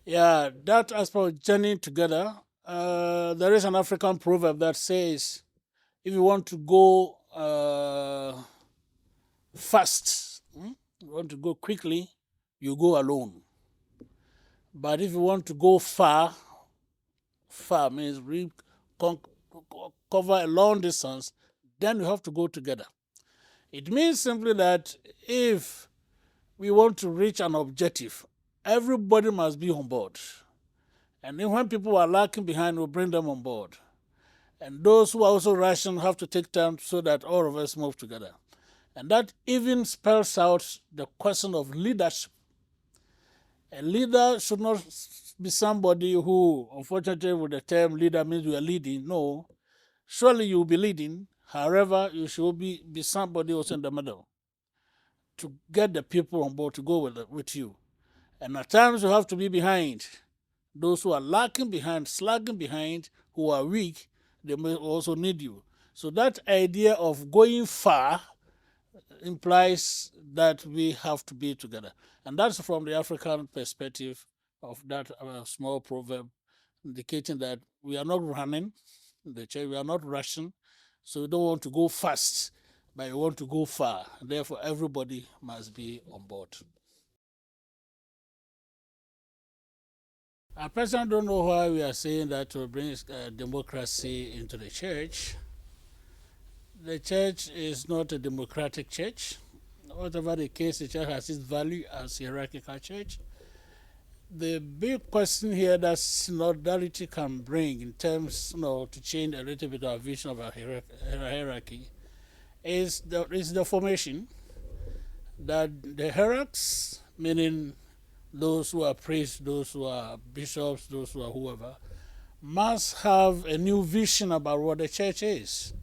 Yeah, that as for journeying together, there is an African proverb that says, if you want to go fast, you want to go quickly, you go alone. But if you want to go far, far means con- cover a long distance, then you have to go together. It means simply that if we want to reach an objective, everybody must be on board. And then when people are lacking behind, we'll bring them on board. And those who are also rushing have to take time so that all of us move together. And that even spells out the question of leadership. A leader should not be somebody who, unfortunately, with the term leader means you are leading. No, surely you will be leading. However, you should be somebody also in the middle to get the people on board to go with you. And at times you have to be behind. Those who are lacking behind, slagging behind, who are weak, they may also need you. So that idea of going far implies that we have to be together. And that's from the African perspective of that small proverb, indicating that we are not running, the church, we are not rushing, so we don't want to go fast, but we want to go far. Therefore, everybody must be on board. I personally don't know why we are saying that to bring democracy into the church. The church is not a democratic church. Whatever the case, the church has its value as a hierarchical church. The big question here that synodality can bring in terms, to change a little bit our vision of our hierarchy is the formation that the hierarchs, meaning those who are priests, those who are bishops, those who are whoever, must have a new vision about what the church is.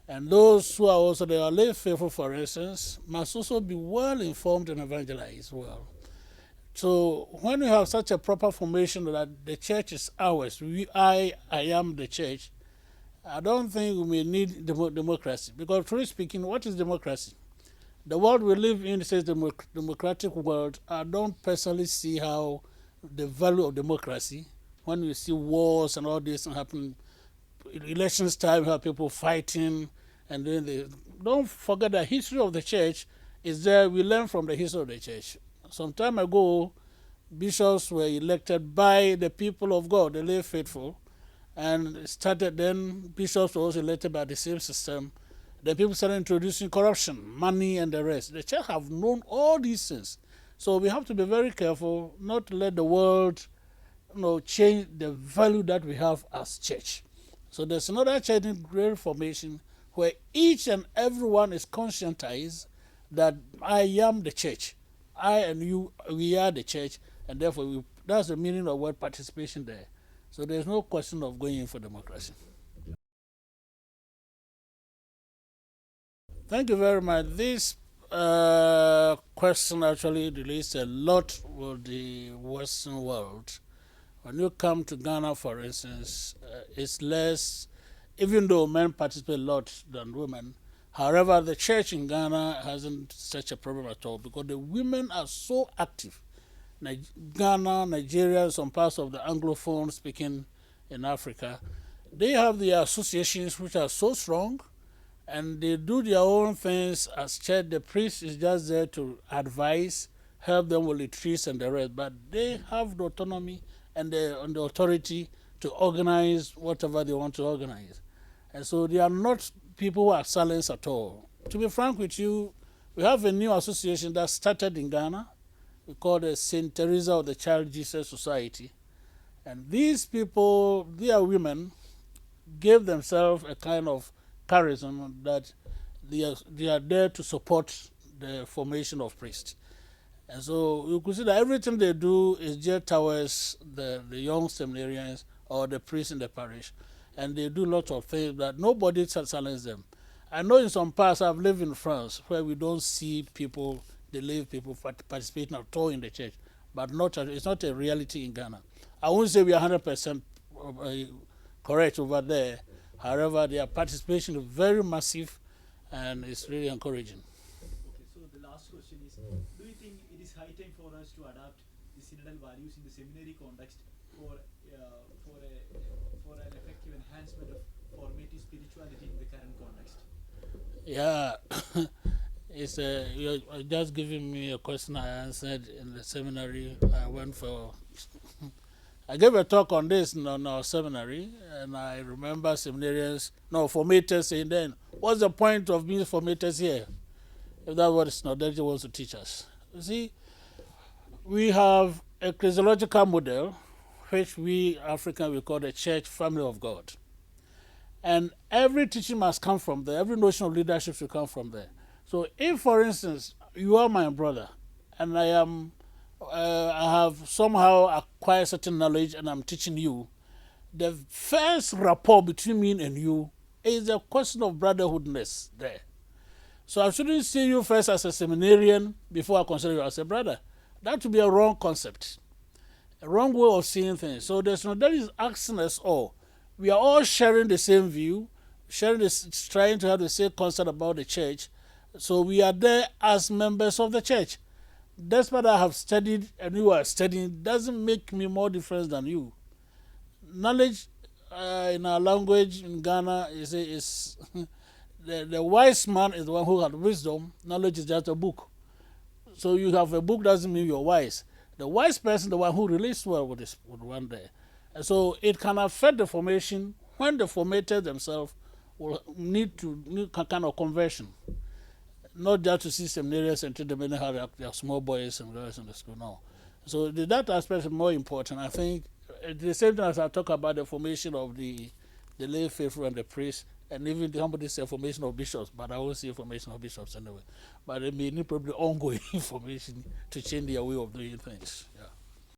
And those who are also the lay faithful, for instance, must also be well informed and evangelized well. So when we have such a proper formation that the church is ours, I am the church, I don't think we may need democracy. Because truly speaking, what is democracy? The world we live in is a democratic world. I don't personally see how the value of democracy, when we see wars and all this happen, elections time, we have people fighting, and then don't forget the history of the church is there. We learn from the history of the church. Some time ago, bishops were elected by the people of God, the lay faithful, and started then bishops were also elected by the same system. Then people started introducing corruption, money, and the rest. The church have known all these things. So we have to be very careful not to let the world change the value that we have as church. So there's another church in great formation where each and everyone is conscientized that I am the church. I and you, we are the church, and therefore that's the meaning of word participation there. So there's no question of going in for democracy. Thank you very much. This question actually relates a lot with the Western world. When you come to Ghana, for instance, it's less, even though men participate a lot than women. However, the church in Ghana hasn't such a problem at all because the women are so active. Ghana, Nigeria, some parts of the Anglophone speaking in Africa, they have their associations which are so strong and they do their own things as church. The priest is just there to advise, help them with retreats and the rest, but they have the autonomy and the authority to organize whatever they want to organize. And so they are not people who are silenced at all. To be frank with you, we have a new association that started in Ghana. We call it St. Teresa of the Child Jesus Society. And these people, they are women, gave themselves a kind of charism that they are there to support the formation of priests. And so you could see that everything they do is geared towards the young seminarians or the priests in the parish. And they do lots of things that nobody silences them. I know in some parts, I've lived in France, where we don't see people, the lay people participating at all in the church. But it's not a reality in Ghana. I won't say we are 100% correct over there. However, their participation is very massive and it's really encouraging. Okay, so the last question is, do you think it is high time for us to adopt the synodal values in the seminary context for an effective enhancement of formative spirituality in the current context? Yeah, you're just giving me a question I answered in the seminary. I gave a talk on this in our seminary, and I remember formators saying then, what's the point of being formators here? If that's what Synodality wants to teach us. You see, we have a ecclesiological model, which we African we call the church family of God. And every teaching must come from there. Every notion of leadership should come from there. So if, for instance, you are my brother, and I have somehow acquired certain knowledge and I'm teaching you, the first rapport between me and you is a question of brotherhoodness there. So I shouldn't see you first as a seminarian before I consider you as a brother. That would be a wrong concept, a wrong way of seeing things. So that is asking us all. We are all sharing the same view, trying to have the same concept about the church. So we are there as members of the church. Despite I have studied and you are studying, doesn't make me more different than you. Knowledge in our language in Ghana is the wise man is the one who has wisdom. Knowledge is just a book. So you have a book doesn't mean you're wise. The wise person, the one who relates well with one there. And so it can affect the formation when the formators themselves will need kind of conversion. Not just to see seminarians and treat them anyhow they're small boys and girls in the school, no. So that aspect is more important. I think at the same time as I talk about the formation of the lay faithful and the priests, and even somebody say formation of bishops, but I won't see formation of bishops anyway. But they may need probably ongoing information to change their way of doing things. Yeah.